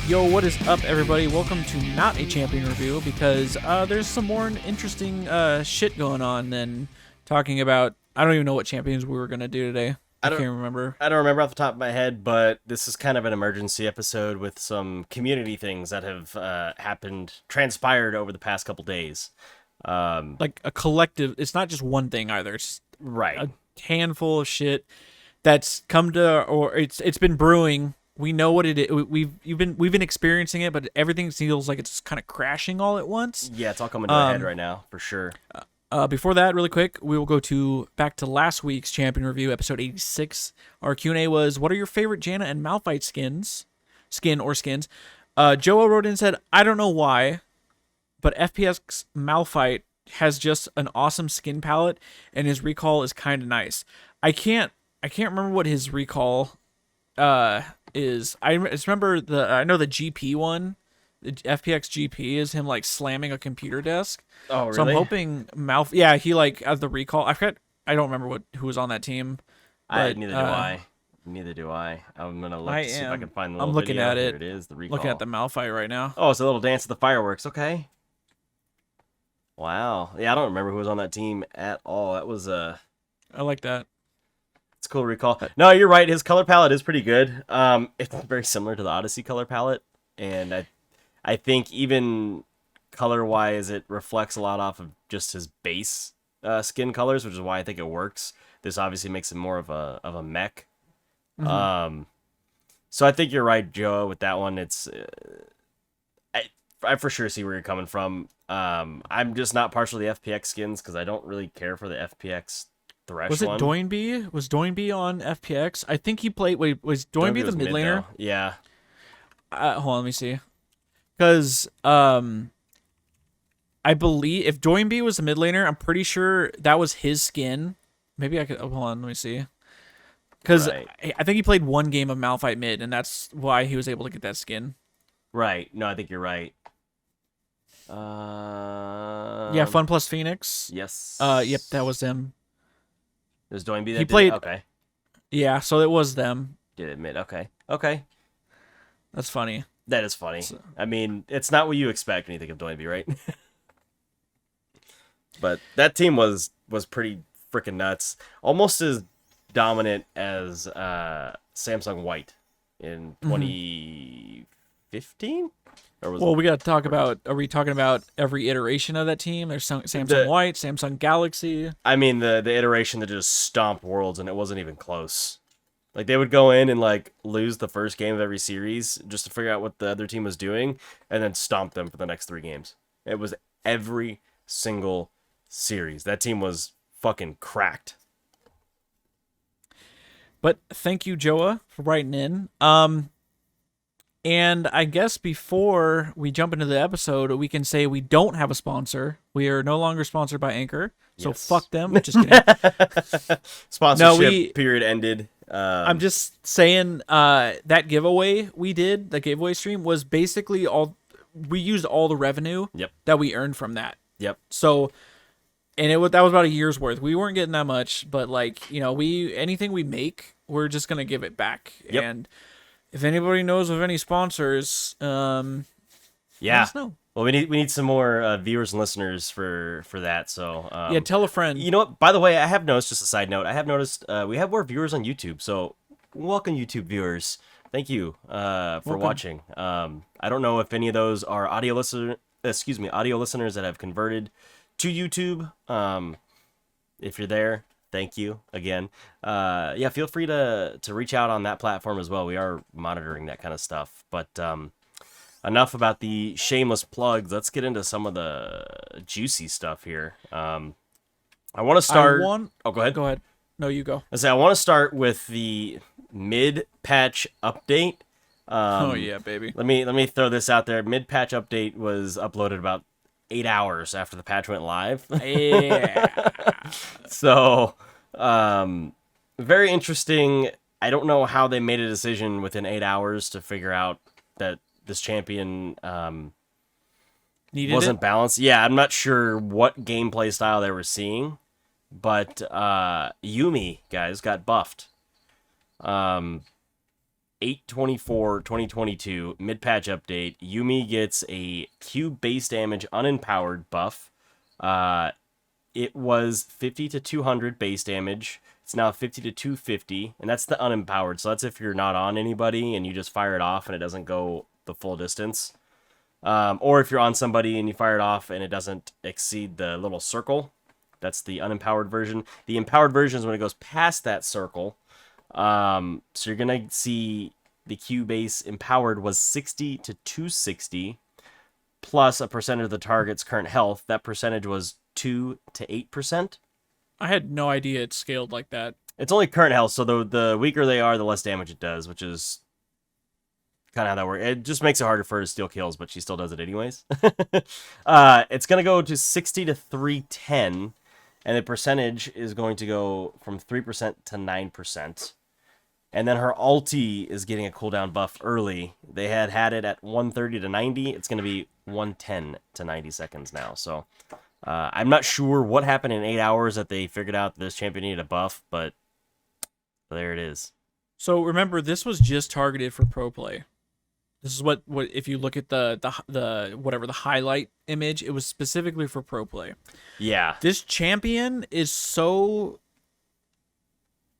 Yo, what is up, everybody? Welcome to Not a Champion Review, because there's some more interesting shit going on than talking about... I don't even know what champions we were going to do today. I can't remember. I don't remember off the top of my head, but this is kind of an emergency episode with some community things that have transpired over the past couple days. Like a collective... It's not just one thing, either. It's Right. a handful of shit that's come to... Or it's been brewing... We know what it is. We've been experiencing it, but everything feels like it's kind of crashing all at once. Yeah, it's all coming to a head right now, for sure. Before that, really quick, we will go back to last week's champion review, episode 86. Our Q&A was, what are your favorite Janna and Malphite skins? Joe wrote in and said, I don't know why, but FPS Malphite has just an awesome skin palette, and his recall is kind of nice. I can't remember what his recall is. I just remember I know the GP one, the FPX GP is him like slamming a computer desk. Oh, really? So I'm hoping yeah, he like has the recall. I don't remember who was on that team. But, Neither do I. I'm gonna look to see if I can find the I'm little looking video. at it. Here it is, the recall. Looking at the Malphite right now. Oh, it's a little dance of the fireworks. Okay. Wow. Yeah, I don't remember who was on that team at all. That was I like that. It's a cool recall. No, you're right. His color palette is pretty good. It's very similar to the Odyssey color palette, and I think even color-wise, it reflects a lot off of just his base skin colors, which is why I think it works. This obviously makes it more of a mech. Mm-hmm. So I think you're right, Joe, with that one. It's I for sure see where you're coming from. I'm just not partial to the FPX skins because I don't really care for the FPX. Was it Doinby? Was Doinby on FPX? I think he played... Wait, was Doinby the mid laner? Yeah. Hold on, let me see. Because I believe if Doinby was the mid laner, I'm pretty sure that was his skin. Maybe I could... hold on, let me see. Because I think he played one game of Malphite mid, and that's why he was able to get that skin. Right. No, I think you're right. Yeah, Fun Plus Phoenix. Yes. Yep, that was them. There's Doinby that he played. Okay. Yeah, so it was them. Did admit. Okay. That's funny. That is funny. I mean, it's not what you expect when you think of Doinby, right? But that team was pretty freaking nuts. Almost as dominant as Samsung White in 2015. Well, we got to talk about... Are we talking about every iteration of that team? There's Samsung White, Samsung Galaxy. I mean, the iteration that just stomped Worlds, and it wasn't even close. Like, they would go in and, like, lose the first game of every series just to figure out what the other team was doing, and then stomp them for the next 3 games. It was every single series. That team was fucking cracked. But thank you, Joa, for writing in. And I guess before we jump into the episode, we can say we don't have a sponsor. We are no longer sponsored by Anchor, so yes. Fuck them. Just kidding. Sponsorship period ended. I'm just saying that giveaway we did, the giveaway stream, was basically we used all the revenue that we earned from that. Yep. So, and that was about a year's worth. We weren't getting that much, but like, anything we make, we're just gonna give it back. Yep. And if anybody knows of any sponsors, let us know. Well, we need some more viewers and listeners for that. So yeah, tell a friend. You know what? By the way, I have noticed, just a side note, I have noticed we have more viewers on YouTube. So welcome, YouTube viewers. Thank you for watching. I don't know if any of those are audio listeners that have converted to YouTube. If you're there, thank you again. Yeah, feel free to reach out on that platform as well. We are monitoring that kind of stuff. But enough about the shameless plugs. Let's get into some of the juicy stuff here. I want to start... Oh, go ahead. Go ahead. No, you go. I want to start with the mid-patch update. Oh, yeah, baby. Let me throw this out there. Mid-patch update was uploaded about 8 hours after the patch went live. Yeah. So, very interesting. I don't know how they made a decision within 8 hours to figure out that this champion wasn't balanced. Yeah, I'm not sure what gameplay style they were seeing, but Yumi, guys, got buffed. 8/24/2022 mid-patch update, Yumi gets a Q base damage unempowered buff. It was 50 to 200 base damage. It's now 50 to 250, and that's the unempowered. So that's if you're not on anybody and you just fire it off and it doesn't go the full distance. Or if you're on somebody and you fire it off and it doesn't exceed the little circle. That's the unempowered version. The empowered version is when it goes past that circle. So you're going to see the Q base empowered was 60 to 260 plus a percentage of the target's current health. That percentage was 2 to 8%. I had no idea it scaled like that. It's only current health, so the weaker they are, the less damage it does, which is kind of how that works. It just makes it harder for her to steal kills, but she still does it anyways. It's going to go to 60 to 310, and the percentage is going to go from 3% to 9%. And then her ulti is getting a cooldown buff early. They had it at 130 to 90. It's going to be 110 to 90 seconds now. So I'm not sure what happened in 8 hours that they figured out that this champion needed a buff, but there it is. So remember, this was just targeted for pro play. This is what if you look at the whatever the highlight image, it was specifically for pro play. Yeah. This champion is so,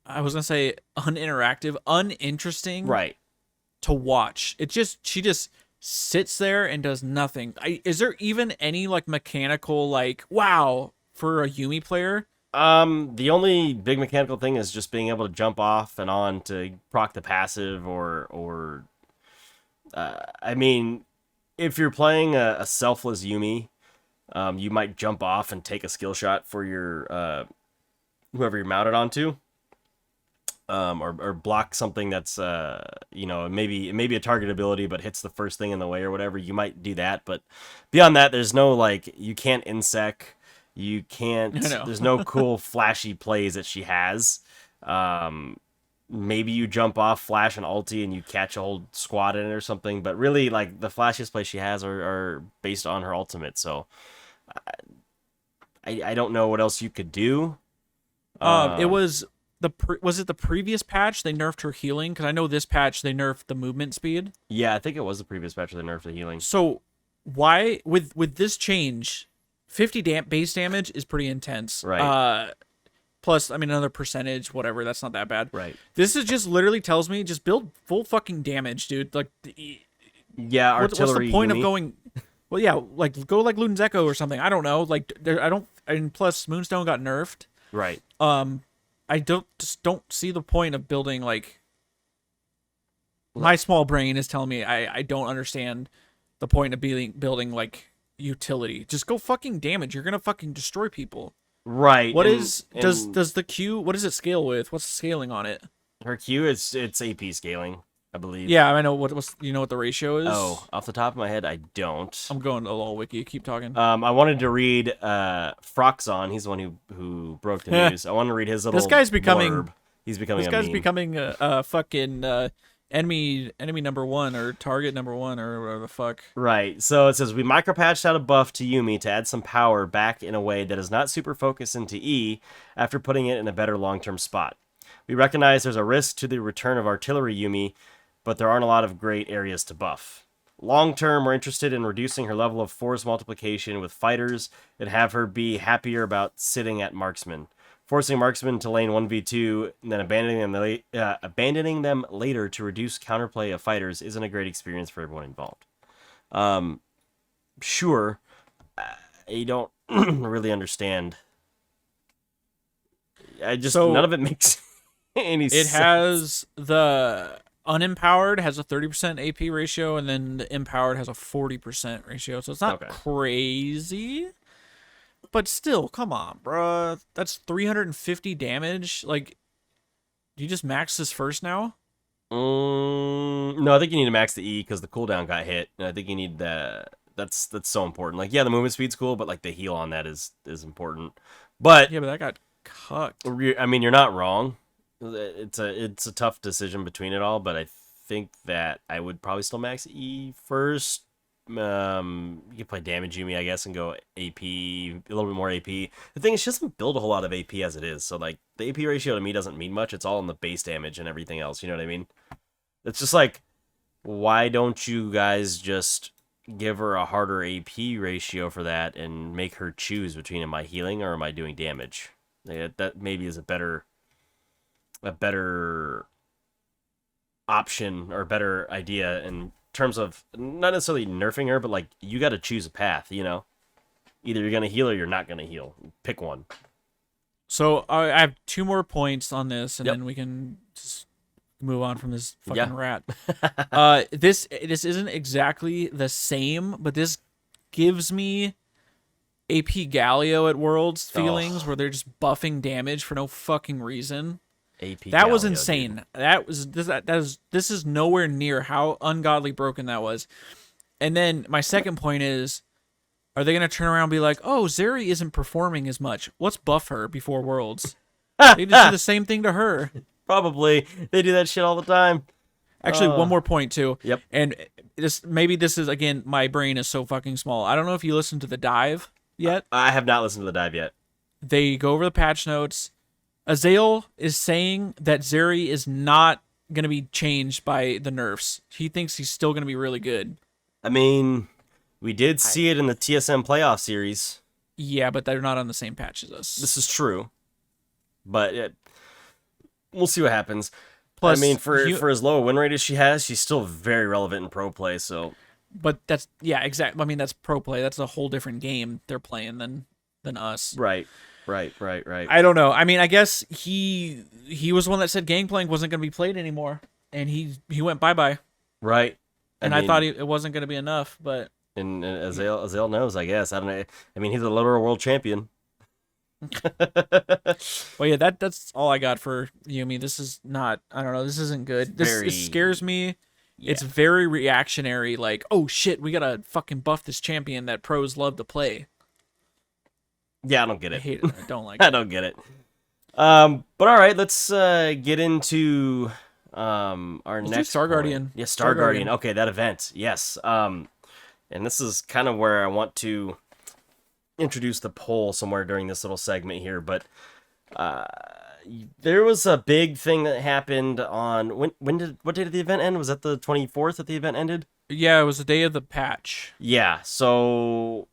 I was gonna say uninteractive, uninteresting, Right. to watch. She just sits there and does nothing. Is there even any like mechanical like wow for a Yumi player? The only big mechanical thing is just being able to jump off and on to proc the passive or I mean, if you're playing a selfless Yumi, you might jump off and take a skill shot for your whoever you're mounted onto, or block something that's maybe a target ability but hits the first thing in the way or whatever. You might do that, but beyond that, there's no like you can't insec, you can't. There's no cool flashy plays that she has. Maybe you jump off, flash an ulti, and you catch a whole squad in it or something. But really, like, the flashiest plays she has are based on her ultimate. So I don't know what else you could do. It was was it the previous patch they nerfed her healing? Because I know this patch they nerfed the movement speed. Yeah, I think it was the previous patch that nerfed the healing. So why with this change, 50 base damage is pretty intense. Right. Plus, I mean, another percentage, whatever. That's not that bad. Right. This is just literally tells me just build full fucking damage, dude. Like, yeah, what's the point of going? Well, yeah, like go like Luden's Echo or something. I don't know. Like, and plus Moonstone got nerfed. Right. I just don't see the point of building like. My small brain is telling me I don't understand the point of building like utility. Just go fucking damage. You're gonna fucking destroy people. Right. Does the Q, what does it scale with? What's the scaling on it? Her Q, it's AP scaling, I believe. Yeah, I know what's you know what the ratio is? Oh, off the top of my head, I don't. I'm going to the LOL wiki. Keep talking. I wanted to read Froxon. He's the one who broke the news. I want to read his little. This guy's becoming. blurb. He's becoming. This guy's becoming a fucking enemy number one or target number one or whatever the fuck. Right. So it says we micropatched out a buff to Yumi to add some power back in a way that is not super focused into E after putting it in a better long-term spot. We recognize there's a risk to the return of artillery Yumi, but there aren't a lot of great areas to buff. Long-term, we're interested in reducing her level of force multiplication with fighters and have her be happier about sitting at marksman. Forcing marksmen to lane 1v2 and then abandoning them later to reduce counterplay of fighters isn't a great experience for everyone involved. Sure, I don't really understand. None of it makes any sense. It has the unempowered has a 30% AP ratio, and then the empowered has a 40% ratio. So it's not crazy. But still, come on, bruh. That's 350 damage. Like, do you just max this first now? No, I think you need to max the E because the cooldown got hit. And I think you need that. That's so important. Like, yeah, the movement speed's cool, but like the heal on that is important. But yeah, but that got cucked. I mean, you're not wrong. It's a tough decision between it all, but I think that I would probably still max E first. You can play damage Yumi, I guess, and go AP, a little bit more AP. The thing is, she doesn't build a whole lot of AP as it is, so like the AP ratio to me doesn't mean much. It's all in the base damage and everything else. You know what I mean? It's just like, why don't you guys just give her a harder AP ratio for that and make her choose between am I healing or am I doing damage? That maybe is a better option or better idea in terms of not necessarily nerfing her, but like you got to choose a path. Either you're gonna heal or you're not gonna heal. Pick one. So I have two more points on this, and Yep. then we can just move on from this fucking Yeah. rat. This isn't exactly the same, but this gives me AP Galio at Worlds feelings where they're just buffing damage for no fucking reason. AP That was Galio, insane. dude. That was this is nowhere near how ungodly broken that was. And then my second point is, are they gonna turn around and be like, oh, Zeri isn't performing as much. Let's buff her before Worlds. They just do the same thing to her. Probably they do that shit all the time. Actually, one more point too. Yep. And this is again, my brain is so fucking small. I don't know if you listened to the dive yet. I have not listened to the dive yet. They go over the patch notes. Azael is saying that Zeri is not going to be changed by the nerfs. He thinks he's still going to be really good. I mean, we did see it in the TSM playoff series. Yeah, but they're not on the same patch as us. This is true, but we'll see what happens. Plus, I mean, for as low a win rate as she has, she's still very relevant in pro play. So, but that's exactly. I mean, that's pro play. That's a whole different game they're playing than us. right. I don't know. I mean, I guess he was the one that said Gangplank wasn't going to be played anymore, and he went bye. Right. And I thought it wasn't going to be enough, but and Azael knows, I guess. I don't know. I mean, he's a literal world champion. well, yeah, that's all I got for Yumi. This is not. I don't know. This isn't good. It scares me. Yeah. It's very reactionary. Like, oh shit, we gotta fucking buff this champion that pros love to play. Yeah, I don't get it. I hate it. I don't like I it. don't get it. But all right, let's get into our next Star Guardian. Yeah, Star Guardian. Okay, that event. Yes. And this is kind of where I want to introduce the poll somewhere during this little segment here, but there was a big thing that happened on what day did the event end? Was that the 24th that the event ended? Yeah, it was the day of the patch. Yeah. So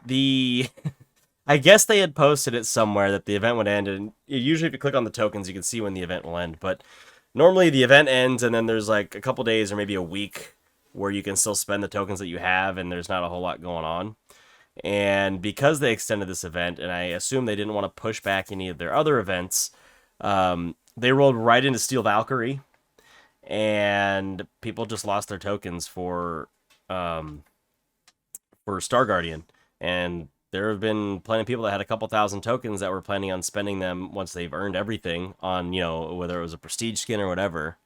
the I guess they had posted it somewhere that the event would end, and usually if you click on the tokens you can see when the event will end, but normally the event ends and then there's like a couple days or maybe a week where you can still spend the tokens that you have and there's not a whole lot going on. And because they extended this event, and I assume they didn't want to push back any of their other events, they rolled right into Steel Valkyrie, and people just lost their tokens for Star Guardian. And there have been plenty of people that had a couple thousand tokens that were planning on spending them once they've earned everything on, whether it was a prestige skin or whatever.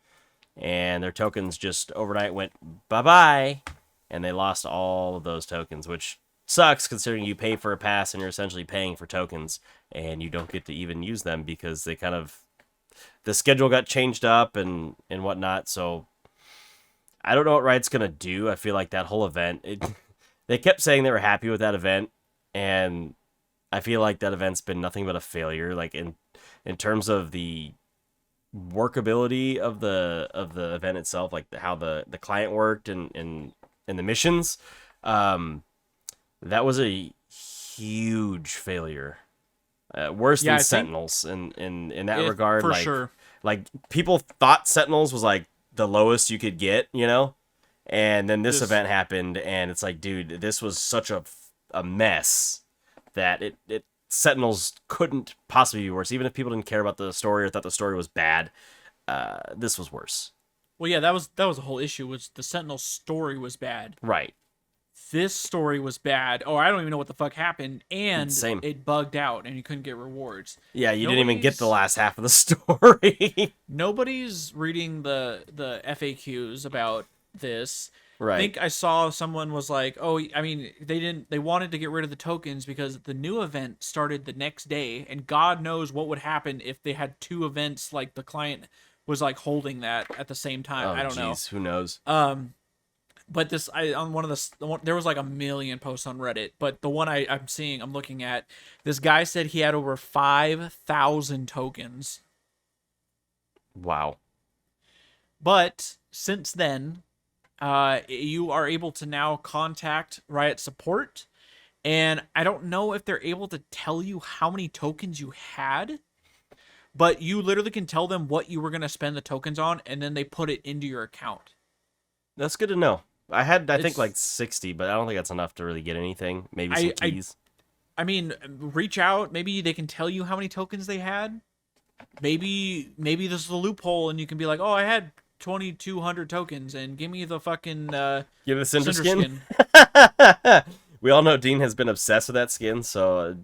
And their tokens just overnight went bye-bye, and they lost all of those tokens, which sucks considering you pay for a pass and you're essentially paying for tokens, and you don't get to even use them because the schedule got changed up and whatnot. So I don't know what Riot's going to do. I feel like that whole event, they kept saying they were happy with that event, and I feel like that event's been nothing but a failure. Like in terms of the workability of the event itself, like how the client worked and the missions, that was a huge failure. Worse than Sentinels in that regard. For like, sure. Like people thought Sentinels was like the lowest you could get, and then this event happened, and it's like, dude, this was such a mess that it Sentinels couldn't possibly be worse. Even if people didn't care about the story or thought the story was bad, this was worse. Well, yeah, that was the whole issue. Was the Sentinel story was bad. Right. This story was bad. Oh, I don't even know what the fuck happened, and Same. It bugged out, and you couldn't get rewards. Yeah, you didn't even get the last half of the story. Nobody's reading the FAQs about this. Right. I think I saw someone was like, "Oh, I mean, they wanted to get rid of the tokens because the new event started the next day, and God knows what would happen if they had two events like the client was like holding that at the same time. I don't know. Who knows? But this, on one of there was like a million posts on Reddit, but the one I'm looking at, this guy said he had over 5,000 tokens. Wow. But since then, you are able to now contact Riot support, and I don't know if they're able to tell you how many tokens you had, but you literally can tell them what you were going to spend the tokens on, and then they put it into your account. That's good to know. I think It's like 60, but I don't think that's enough to really get anything. Maybe some I I keys. I mean, reach out. Maybe they can tell you how many tokens they had. Maybe this is a loophole, and you can be like, oh, I had 2,200 tokens, and give me the fucking Give it a Cinder Cinder skin. skin. We all know Dean has been obsessed with that skin, so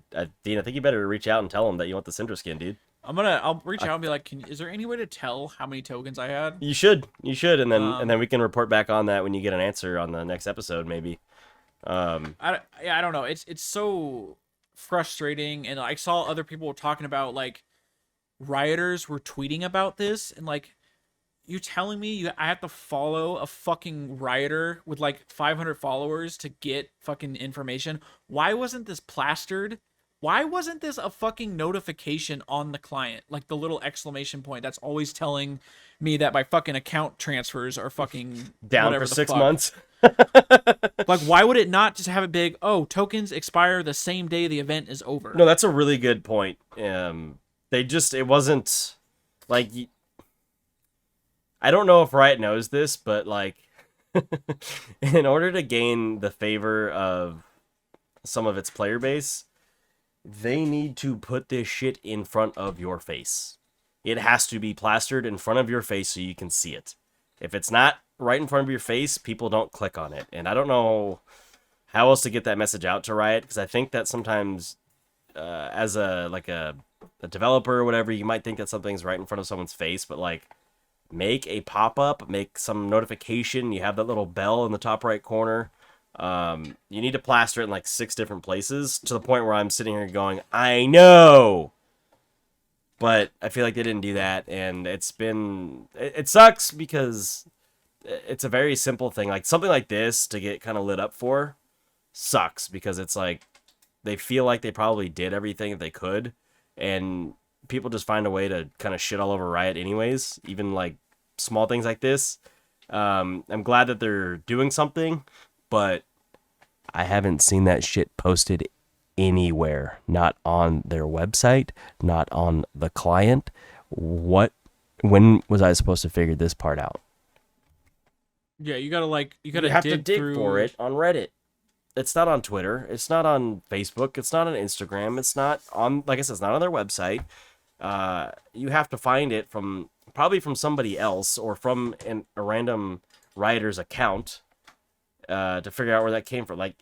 Dean, I think you better reach out and tell him that you want the Cinder skin, dude. I'll reach out and be like, is there any way to tell how many tokens I had? You should, and then Um, we can report back on that when you get an answer on the next episode, maybe. I don't know. It's so frustrating, and I saw other people talking about like rioters were tweeting about this, and like you're telling me I have to follow a fucking rioter with like 500 followers to get fucking information? Why wasn't this plastered? Why wasn't this a fucking notification on the client? Like the little exclamation point that's always telling me that my fucking account transfers are fucking Down whatever for the 6 fuck. months. Like, why would it not just have it big? Oh, tokens expire the same day the event is over. No, that's a really good point. It wasn't like I don't know if Riot knows this, but like, in order to gain the favor of some of its player base, they need to put this shit in front of your face. It has to be plastered in front of your face so you can see it. If it's not right in front of your face, people don't click on it. And I don't know how else to get that message out to Riot, because I think that sometimes, as a developer or whatever, you might think that something's right in front of someone's face, but like, make a pop-up, make some notification. You have that little bell in the top right corner. You need to plaster it in like 6 different places, to the point where I'm sitting here going, I know, but I feel like they didn't do that, and it sucks, because it's a very simple thing. Like something like this to get kind of lit up for sucks, because it's like they feel like they probably did everything that they could, and people just find a way to kind of shit all over Riot anyways, even like small things like this. I'm glad that they're doing something, but I haven't seen that shit posted anywhere. Not on their website, not on the client. When was I supposed to figure this part out? Yeah, you gotta You have to dig through for it on Reddit. It's not on Twitter. It's not on Facebook. It's not on Instagram. It's not on, like I said, it's not on their website. You have to find it probably from somebody else, or from a random Rioter's account, to figure out where that came from. Like,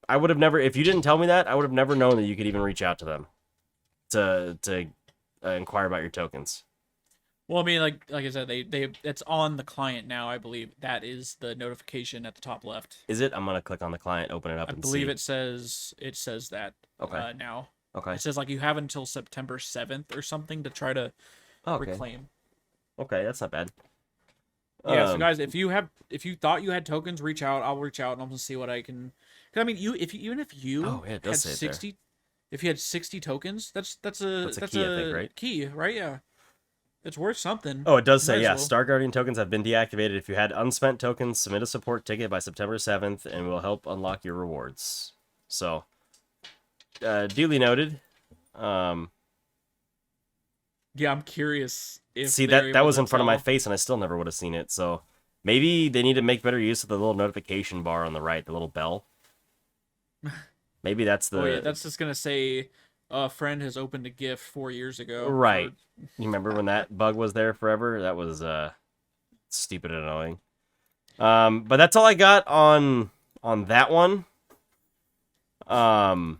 I would have never, if you didn't tell me that, I would have never known that you could even reach out to them to inquire about your tokens. Well, I mean, like I said, they it's on the client now. I believe that is the notification at the top left. Is it? I'm gonna click on the client, open it up, I and believe see. it says that Okay. now. Okay. It says like you have until September 7th or something to try to Okay. reclaim. Okay, that's not bad. Yeah, so guys, if you thought you had tokens, reach out. I'll reach out and I'm gonna see what I can. Cause I mean, even if you Oh, yeah, it does had say it there. 60, if you had 60 tokens, that's a That's a key, I think, right? Key, right? Yeah, it's worth something. Oh, it does Might say, as yeah, well. Star Guardian tokens have been deactivated. If you had unspent tokens, submit a support ticket by September 7th, and we'll help unlock your rewards. So, duly noted. Yeah, I'm curious if See, they're that able was to in front of my tell. face, and I still never would have seen it. So, maybe they need to make better use of the little notification bar on the right, the little bell. Maybe that's the... Oh yeah, that's just gonna say a friend has opened a gift 4 years ago. Right. You remember when that bug was there forever? That was stupid and annoying. But that's all I got on that one. The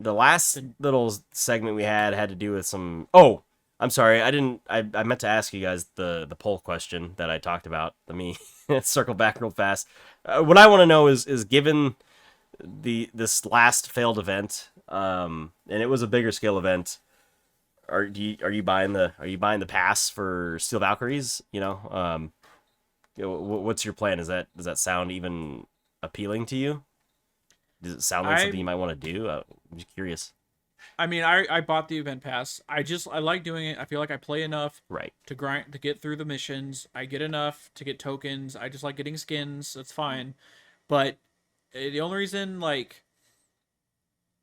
last little segment we had to do with some... Oh, I'm sorry. I meant to ask you guys the poll question that I talked about. Let me circle back real fast. What I want to know is given this last failed event, and it was a bigger scale event, are you buying the pass for Steel Valkyries? What's your plan? Does that sound even appealing to you? Does it sound like something you might want to do? I'm just curious. I mean, I bought the event pass. I like doing it. I feel like I play enough Right. to grind to get through the missions. I get enough to get tokens. I just like getting skins. That's fine. But the only reason like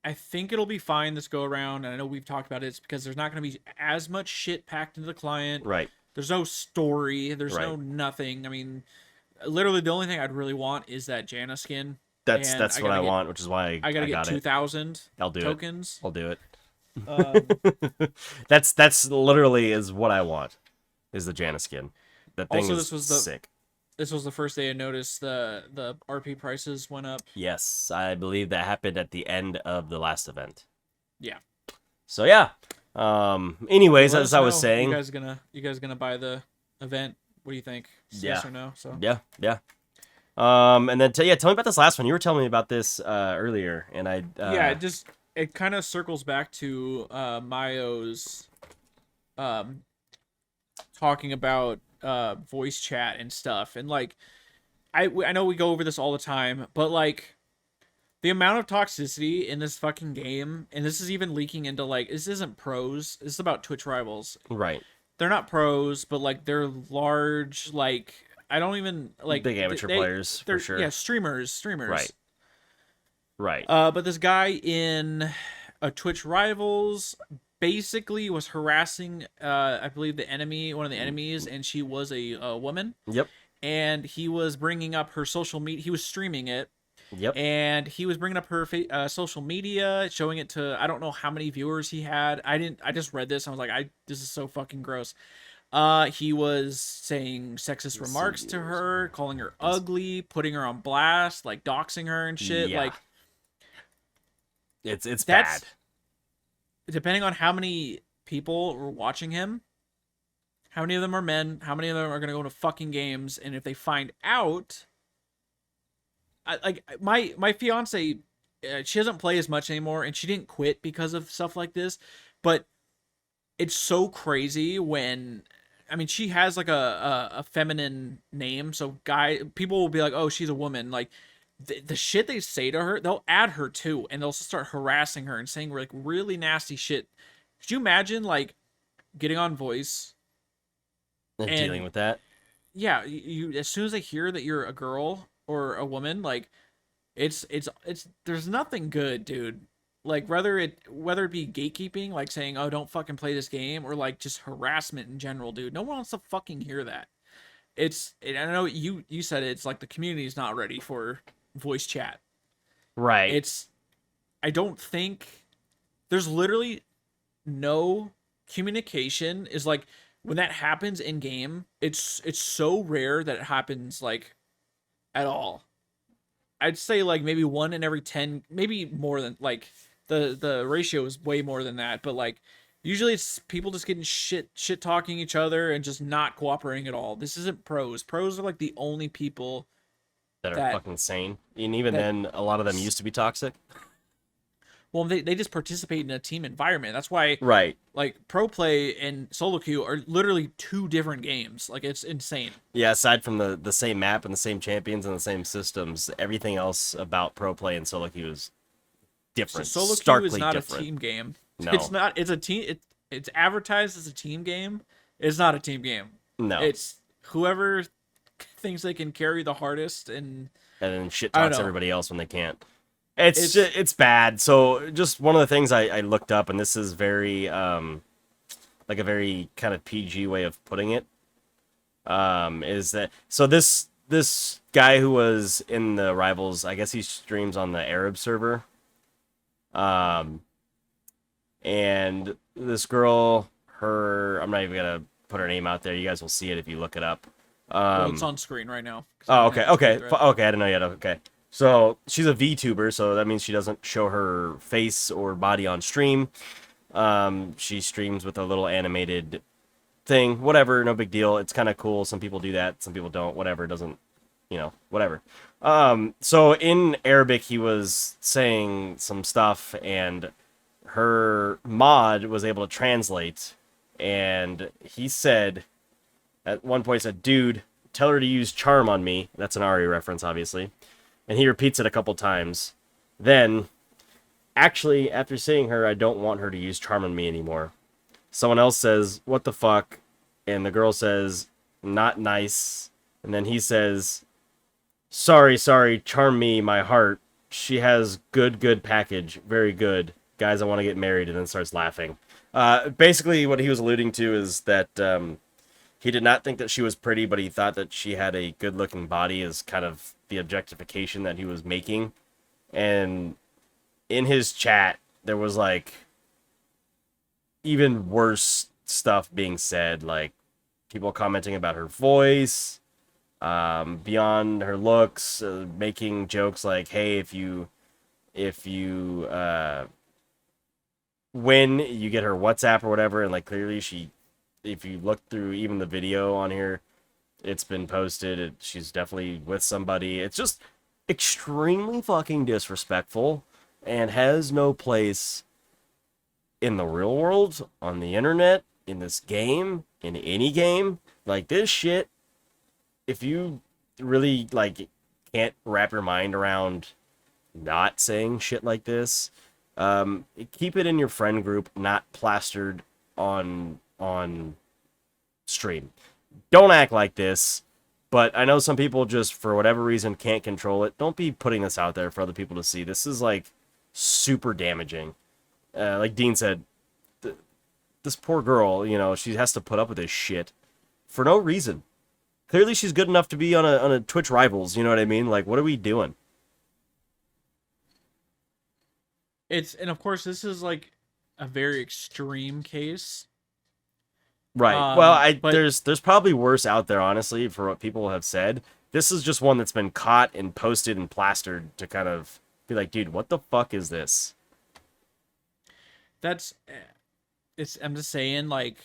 I think it'll be fine this go around, and I know we've talked about it, it's because there's not going to be as much shit packed into the client. Right. There's no story. There's Right. no nothing. I mean, literally the only thing I'd really want is that Janna skin, and That's what I want, which is why I gotta I get got it. 2,000 I'll do tokens. it. I'll do it. Um, That's literally is what I want. Is the Janna skin. That thing also, is sick. this was the first day I noticed the RP prices went up. Yes, I believe that happened at the end of the last event. Yeah. So yeah. Anyways, Let as us I was know. saying, You guys gonna buy the event? What do you think? Yes or no? So yeah. And then tell me about this last one. You were telling me about this earlier, and I yeah, it kind of circles back to Mayo's um talking about voice chat and stuff, and like I know we go over this all the time, but like the amount of toxicity in this fucking game, and this is even leaking into like this isn't pros. This is about Twitch rivals. right. They're not pros, but like they're large. Like I don't even like Big amateur players they're for sure. yeah streamers. Right. Right. But this guy in a Twitch rivals basically was harassing I believe one of the enemies, and she was a woman, Yep. and he was bringing up her social media. He was streaming it, Yep. and he was bringing up her social media, showing it to I don't know how many viewers he had. I just read this. I was like, this is so fucking gross. He was saying sexist remarks to her, calling her ugly, putting her on blast, like doxing her and shit. Yeah. Like It's that's bad. depending on how many people were watching him. How many of them are men? How many of them are gonna go into fucking games? And if they find out, like my fiance, she doesn't play as much anymore, and she didn't quit because of stuff like this. But it's so crazy when, I mean, she has like a feminine name, so people will be like, oh, she's a woman. Like the shit they say to her, they'll add her too, and they'll start harassing her and saying like really nasty shit. Could you imagine like getting on voice And and dealing with that. yeah, you as soon as they hear that you're a girl or a woman, like it's there's nothing good, dude. Like whether it be gatekeeping, like saying, "Oh, don't fucking play this game," or like just harassment in general, dude. No one wants to fucking hear that. I know you said it's like the community is not ready for voice chat. Right. It's I don't think there's literally no communication is like when that happens in game, it's so rare that it happens like at all. I'd say like maybe 1 in every 10, maybe more than like the ratio is way more than that, but like usually it's people just getting shit talking each other and just not cooperating at all. This isn't pros. Pros are like the only people that are that fucking sane. And even that then, a lot of them used to be toxic. well they just participate in a team environment. That's why Right. like pro play and solo queue are literally two different games. Like it's insane. Yeah, aside from the same map and the same champions and the same systems, everything else about pro play and solo queue is So different. solo queue Starkly is not different. a team game. No. It's not. It's a team. It's advertised as a team game. It's not a team game. No. It's whoever thinks they can carry the hardest, and And then shit I don't talks know. everybody else when they can't. It's bad. So just one of the things I looked up, and this is very like a very kind of PG way of putting it, is that so this guy who was in the rivals, I guess he streams on the Arab server, and this girl, I'm not even gonna put her name out there. You guys will see it if you look it up. well, it's on screen right now. Oh, okay. Okay, I didn't know yet. Okay. So she's a VTuber, so that means she doesn't show her face or body on stream. She streams with a little animated thing. Whatever, no big deal. It's kind of cool. Some people do that, some people don't. Whatever, it doesn't, whatever. So in Arabic, he was saying some stuff, and her mod was able to translate, and he said, at one point, said, "Dude, tell her to use charm on me." That's an Ari reference, obviously. And he repeats it a couple times. Then, Actually, after seeing her, I don't want her to use charm on me anymore. Someone else says, what the fuck? And the girl says, not nice. And then he says, sorry, charm me, my heart. She has good package. Very good. Guys, I want to get married. And then starts laughing. Basically, what he was alluding to is that he did not think that she was pretty, but he thought that she had a good-looking body as kind of the objectification that he was making. And in his chat, there was, like, even worse stuff being said, like people commenting about her voice, beyond her looks, making jokes like, "Hey, if you win, you get her WhatsApp or whatever," and like clearly if you look through even the video on here, it's been posted. She's definitely with somebody. It's just extremely fucking disrespectful and has no place in the real world, on the internet, in this game, in any game. Like, this shit, if you really, like, can't wrap your mind around not saying shit like this, keep it in your friend group, not plastered on stream. Don't act like this, but I know some people just, for whatever reason, can't control it. Don't be putting this out there for other people to see. This is, like, super damaging. Like Dean said, this poor girl, you know, she has to put up with this shit for no reason. Clearly, she's good enough to be on a Twitch Rivals. You know what I mean? Like, what are we doing? And of course, this is like a very extreme case. Right. Well, But there's probably worse out there, honestly, for what people have said. This is just one that's been caught and posted and plastered to kind of be like, dude, what the fuck is this? I'm just saying, like,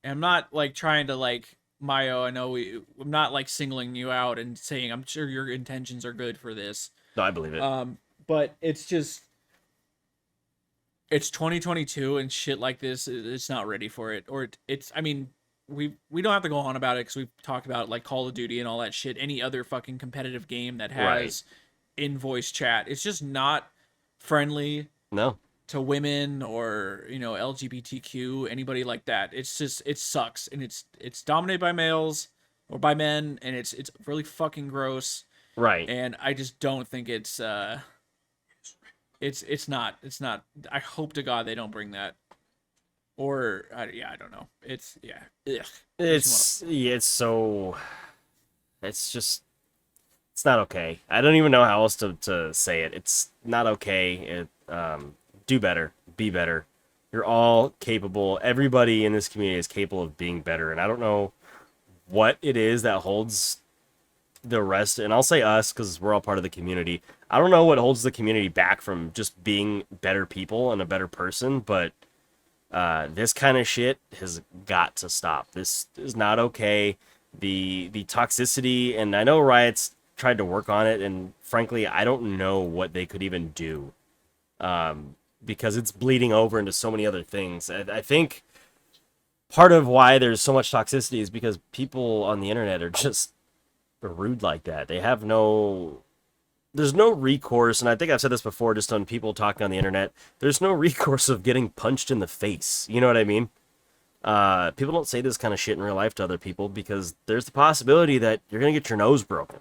I'm not like trying to like Mayo. I'm not like singling you out and saying I'm sure your intentions are good for this. No, I believe it. But it's just it's 2022 and shit like this. It's not ready for it. Or it's. I mean, we don't have to go on about it because we've talked about like Call of Duty and all that shit. Any other fucking competitive game that has in voice chat, it's just not friendly. No. To women or LGBTQ, anybody like that. It's just, it sucks, and it's dominated by males or by men, and it's really fucking gross. Right. And I just don't think it's not. I hope to God they don't bring that. Or I don't know. It's ugh. It's so. It's not okay. I don't even know how else to say it. It's not okay. Do better. Be better. You're all capable. Everybody in this community is capable of being better. And I don't know what it is that holds the rest. And I'll say us because we're all part of the community. I don't know what holds the community back from just being better people and a better person. But this kind of shit has got to stop. This is not okay. The toxicity, and I know Riot's tried to work on it. And frankly, I don't know what they could even do. Because it's bleeding over into so many other things. I think part of why there's so much toxicity is because people on the internet are just rude like that. There's no recourse, and I think I've said this before just on people talking on the internet, there's no recourse of getting punched in the face. You know what I mean? People don't say this kind of shit in real life to other people because there's the possibility that you're going to get your nose broken.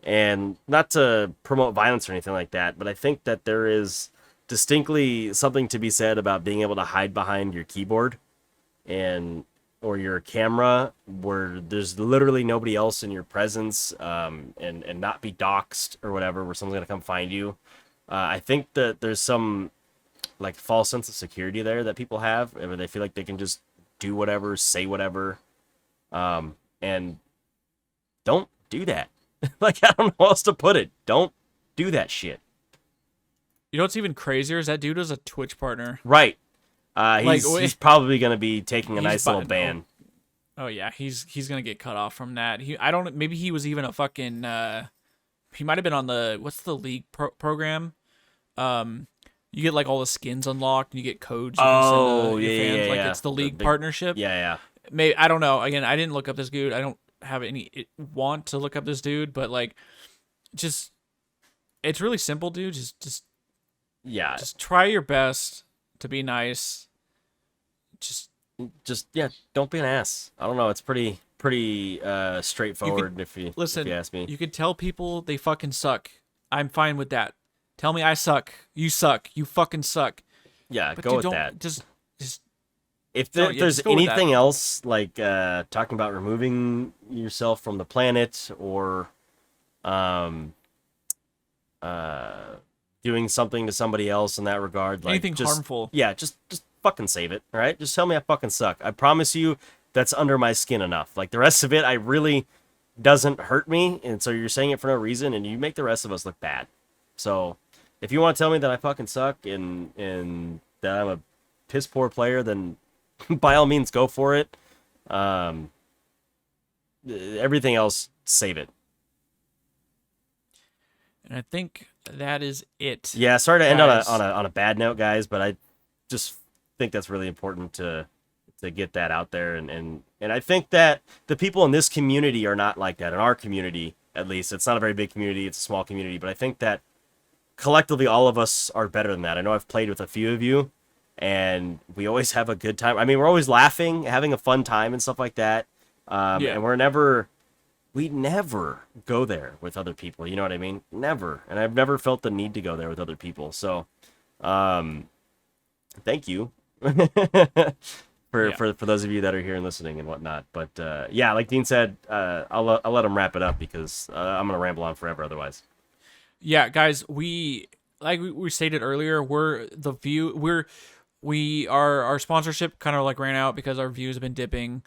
And not to promote violence or anything like that, but I think that there is distinctly something to be said about being able to hide behind your keyboard or your camera where there's literally nobody else in your presence, and not be doxxed or whatever, where someone's gonna come find you. I think that there's some like false sense of security there that people have, where they feel like they can just do whatever, say whatever, and don't do that. Like, I don't know how else to put it. Don't do that shit. You know what's even crazier is that dude is a Twitch partner. Right. He's probably going to be taking a nice little ban. Oh yeah, he's going to get cut off from that. Maybe he was even a fucking he might have been on the what's the league program? You get like all the skins unlocked and you get codes you can send to your fans. Like it's the league partnership. Yeah. Maybe, I don't know. Again, I didn't look up this dude. I don't have any want to look up this dude, but like just it's really simple, dude. Just Yeah, Just try your best to be nice. Just just yeah, don't be an ass. I don't know. It's pretty you could straightforward if you listen. ask me. You could tell people they fucking suck. I'm fine with that. Tell me I suck. You suck. You fucking suck. Yeah, But go dude, with that. don't just If don't. Yeah, there's just go with that. anything else like talking about removing yourself from the planet or um uh doing something to somebody else in that regard, like Anything just harmful. yeah, just fucking save it, all right? Just tell me I fucking suck. I promise you that's under my skin enough. Like the rest of it I really doesn't hurt me, and so you're saying it for no reason and you make the rest of us look bad. So, if you want to tell me that I fucking suck and that I'm a piss poor player, then by all means go for it. Um Everything else save it. And I think that is it, Yeah, sorry to end on a guys. bad note, guys, but I just think that's really important to get that out there, and I think that the people in this community are not like that. In our community, at least, it's not a very big community; it's a small community, but I think that collectively, all of us are better than that. I know I've played with a few of you, and we always have a good time. I mean, we're always laughing, having a fun time, and stuff like that. Yeah. And we never go there with other people. You know what I mean? Never. And I've never felt the need to go there with other people. So, um, thank you Yeah. for those of you that are here and listening and whatnot. But yeah, like Dean said, I'll let him wrap it up because I'm gonna ramble on forever otherwise. Yeah, guys, we stated earlier, we are our sponsorship kind of like ran out because our views have been dipping.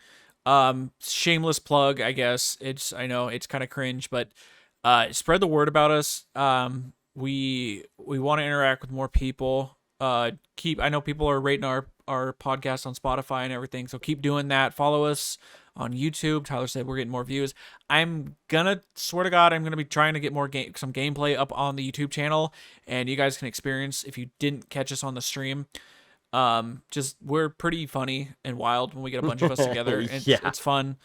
Shameless plug, I guess. I know it's kind of cringe, but spread the word about us. We want to interact with more people. I know people are rating our podcast on Spotify and everything, so keep doing that. Follow us on YouTube. Tyler said we're getting more views. I'm gonna swear to God, I'm gonna be trying to get some gameplay up on the YouTube channel, and you guys can experience if you didn't catch us on the stream. Just we're pretty funny and wild when we get a bunch of us together. Yeah. It's fun.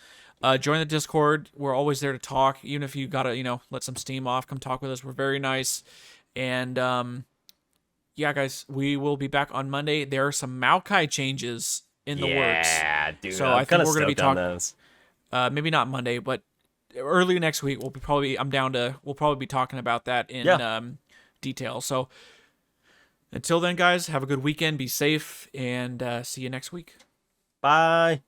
Join the Discord. We're always there to talk. Even if you gotta, let some steam off, come talk with us. We're very nice. And yeah, guys, we will be back on Monday. There are some Maokai changes in the works, Yeah, dude. so I'm I kind think of we're gonna be stoked on talking. those. Maybe not Monday, but early next week. I'm down to. We'll probably be talking about that in Yeah. detail. So until then, guys, have a good weekend. Be safe, and see you next week. Bye.